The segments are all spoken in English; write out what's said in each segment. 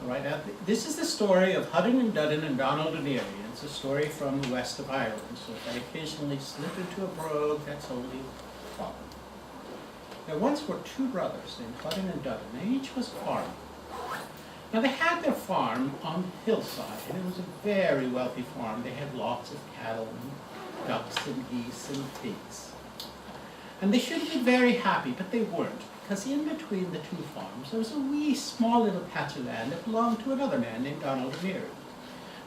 All right, now this is the story of Hudden and Dudden and Donald and Erie. It's a story from the west of Ireland, so if I occasionally slip into a brogue, that's only a problem. There once were two brothers named Hudden and Dudden, and each was a farmer. Now they had their farm on the hillside, and it was a very wealthy farm. They had lots of cattle and ducks and geese and pigs. And they should have been very happy, but they weren't, because in between the two farms there was a wee small little patch of land that belonged to another man named Donald and Erie.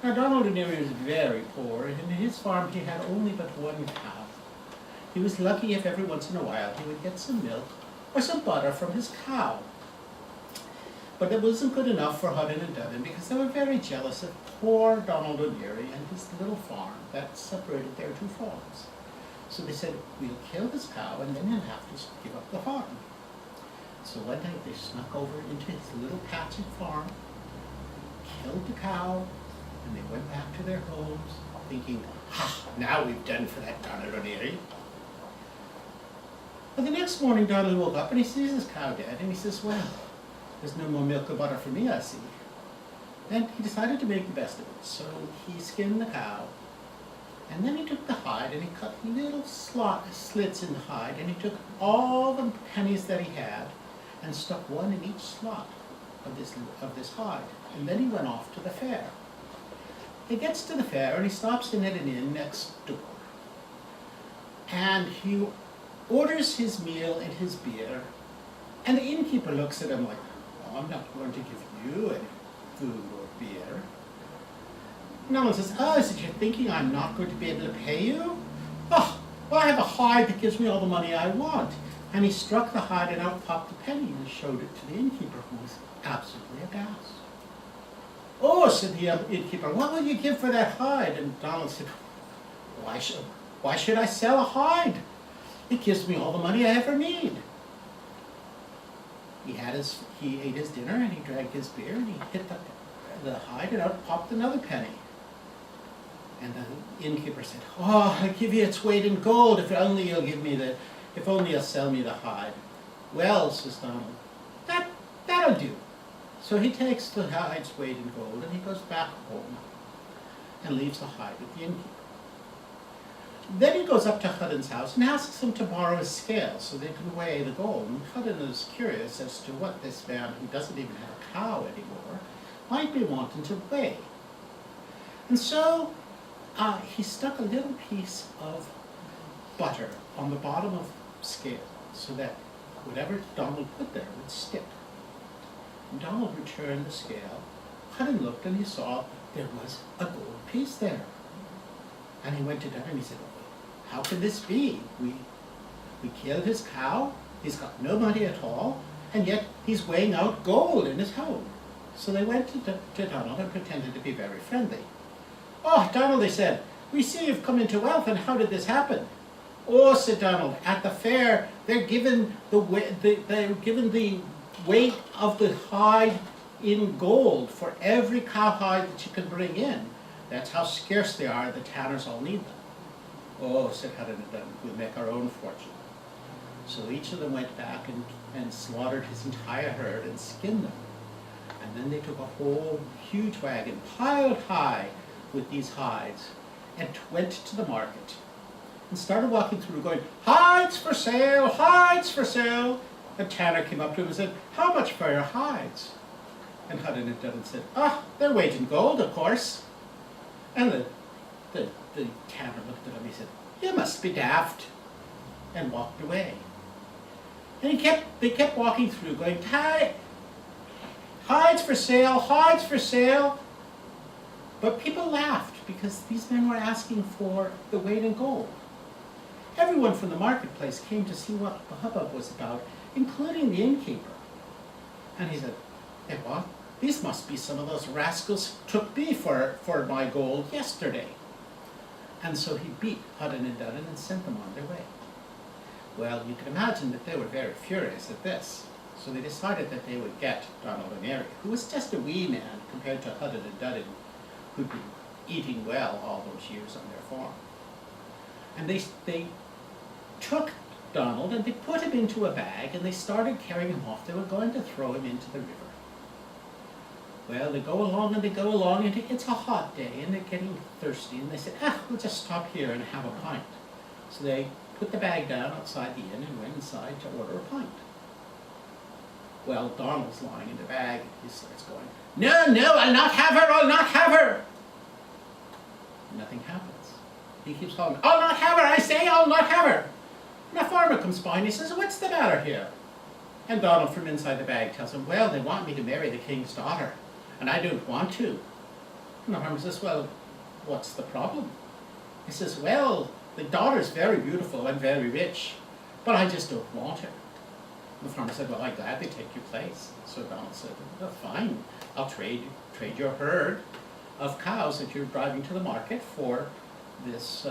Now Donald and Erie was very poor, and in his farm he had only but one cow. He was lucky if every once in a while he would get some milk or some butter from his cow. But it wasn't good enough for Hudden and Dudden, because they were very jealous of poor Donald and Erie and his little farm that separated their two farms. So they said, we'll kill this cow and then he'll have to give up the farm. So one night they snuck over into his little patch of farm, killed the cow, and they went back to their homes thinking, ha, now we've done for that Donald and Erie. But the next morning Donald woke up and he sees his cow dead, and he says, well, there's no more milk or butter for me, I see. Then he decided to make the best of it. So he skinned the cow, and then he took the hide and he cut little slits in the hide, and he took all the pennies that he had and stuck one in each slot of this hide. And then he went off to the fair. He gets to the fair and he stops in at an inn next door. And he orders his meal and his beer, and the innkeeper looks at him like, well, I'm not going to give you any food or beer. Donald says, oh, is it you're thinking I'm not going to be able to pay you? Oh, well, I have a hide that gives me all the money I want. And he struck the hide and out popped the penny and showed it to the innkeeper, who was absolutely aghast. Oh, said the innkeeper, what will you give for that hide? And Donald said, why should I sell a hide? It gives me all the money I ever need. He ate his dinner and he drank his beer and he hit the hide and out popped another penny. And the innkeeper said, oh, I'll give you its weight in gold if only you'll sell me the hide. Well, says Donald, that'll do. So he takes the hide's weight in gold and he goes back home and leaves the hide with the innkeeper. Then he goes up to Hudden's house and asks him to borrow his scale so they can weigh the gold. And Hudden is curious as to what this man, who doesn't even have a cow anymore, might be wanting to weigh. And so he stuck a little piece of butter on the bottom of the scale so that whatever Donald put there would stick. And Donald returned the scale. Hudden looked and he saw there was a gold piece there. And he went to Dudden and he said, how could this be? We killed his cow, he's got no money at all, and yet he's weighing out gold in his home. So they went to Donald and pretended to be very friendly. Oh, Donald, they said, we see you've come into wealth, and how did this happen? Oh, said Donald, at the fair, they're given the weight of the hide in gold for every cowhide that you can bring in. That's how scarce they are, the tanners all need them. Oh, said Hudden and Dudden, we'll make our own fortune. So each of them went back and slaughtered his entire herd and skinned them. And then they took a whole huge wagon, piled high with these hides, and went to the market and started walking through going, hides for sale, hides for sale. A tanner came up to him and said, how much for your hides? And Hudden and Dudden said, their weight in gold, of course. And the tanner looked at him and he said, you must be daft, and walked away. And they kept walking through going, hides for sale, hides for sale. But people laughed because these men were asking for the weight in gold. Everyone from the marketplace came to see what the hubbub was about, including the innkeeper. And he said, hey, what? These must be some of those rascals who took me for my gold yesterday. And so he beat Hudden and Dudden and sent them on their way. Well, you can imagine that they were very furious at this. So they decided that they would get Donald and Erie, who was just a wee man compared to Hudden and Dudden, who'd been eating well all those years on their farm. And they took Donald and they put him into a bag and they started carrying him off. They were going to throw him into the river. Well, they go along and it's a hot day and they're getting thirsty, and they said, we'll just stop here and have a pint. So they put the bag down outside the inn and went inside to order a pint. Well, Donald's lying in the bag, and he starts going, no, I'll not have her. Nothing happens. He keeps calling, I'll not have her, I say, I'll not have her. And a farmer comes by and he says, what's the matter here? And Donald from inside the bag tells him, well, they want me to marry the king's daughter, and I don't want to. And the farmer says, well, what's the problem? He says, well, the daughter's very beautiful and very rich, but I just don't want her. And the farmer said, well, I'd gladly take your place. So Donald said, well, fine, I'll trade your herd of cows that you're driving to the market for this,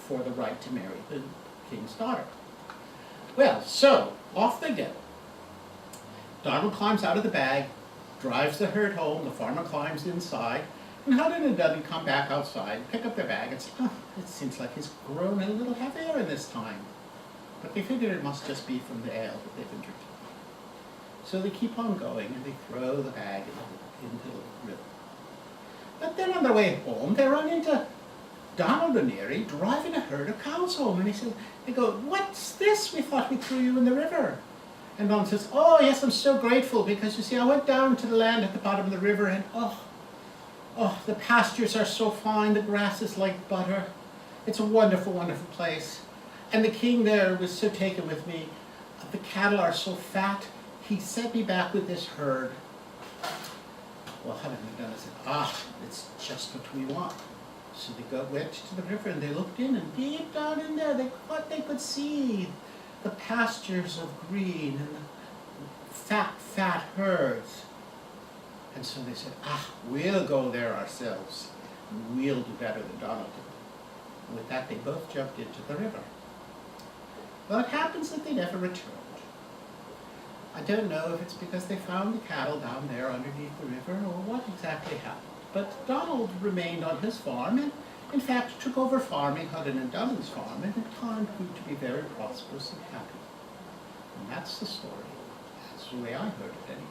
for the right to marry the king's daughter. Well, so off they go. Donald climbs out of the bag, drives the herd home, the farmer climbs inside, and Hudden and Dudley come back outside, pick up their bag, and say, it seems like he's grown a little heavier in this time. But they figured it must just be from the ale that they've been drinking. So they keep on going, and they throw the bag into the river. But then on their way home, they run into Donald and Neary driving a herd of cows home, and they go, what's this? We thought we threw you in the river. And Donald says, oh yes, I'm so grateful, because you see, I went down to the land at the bottom of the river, and the pastures are so fine, the grass is like butter. It's a wonderful, wonderful place. And the king there was so taken with me. The cattle are so fat, he sent me back with this herd. Well, Hudden and Dudley said, it's just what we want. So they went to the river and they looked in, and deep down in there, they thought they could see the pastures of green and the fat herds. And so they said, we'll go there ourselves, and we'll do better than Donald did. And with that, they both jumped into the river. Well, it happens that they never returned. I don't know if it's because they found the cattle down there underneath the river, or what exactly happened. But Donald remained on his farm, and in fact took over farming Hudden and Dudley's farm, and in time proved to be very prosperous and happy. And that's the story. That's the way I heard it anyway.